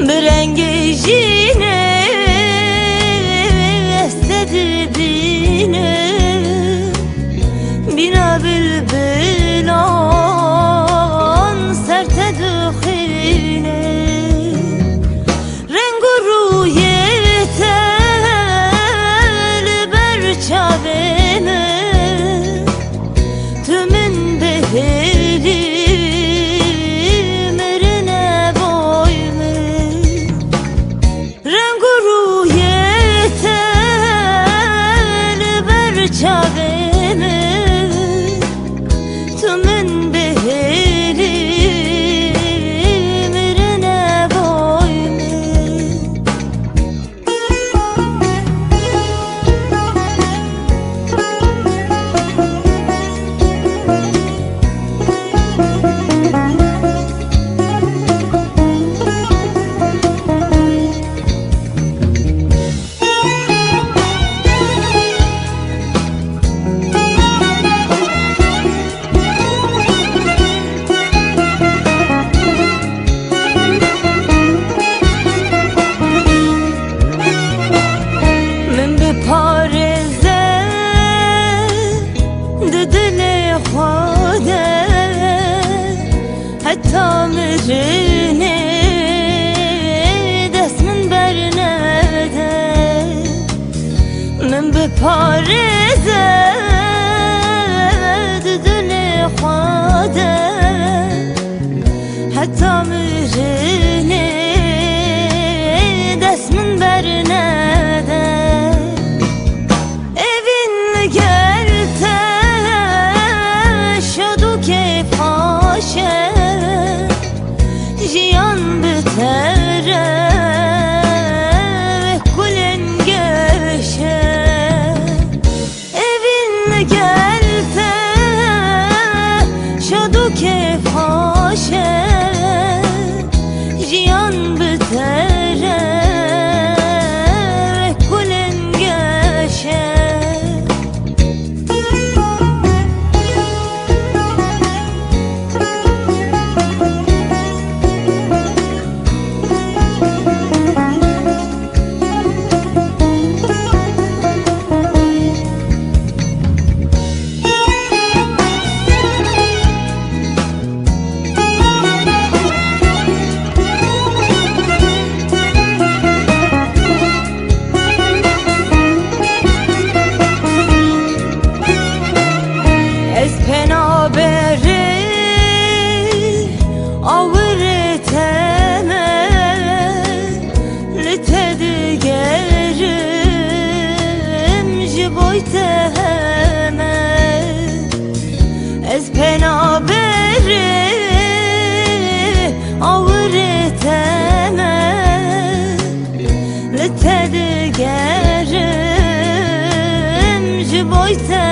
برنگیجینه استدی بینه بینا بلبلان سرت دخینه رنگ و رویت لبرچاوینه تو من بهری تامرینه دست من برنده من به پارزه دل خواده حتی مرینه دست من برنده evin gelte şadu ke paşe jiyan bitere ve kulen geçe evin gelte şadu ke paşe jiyan bitere ve kulen geçe Ez penaberi avreteme letedi gerim jiboyte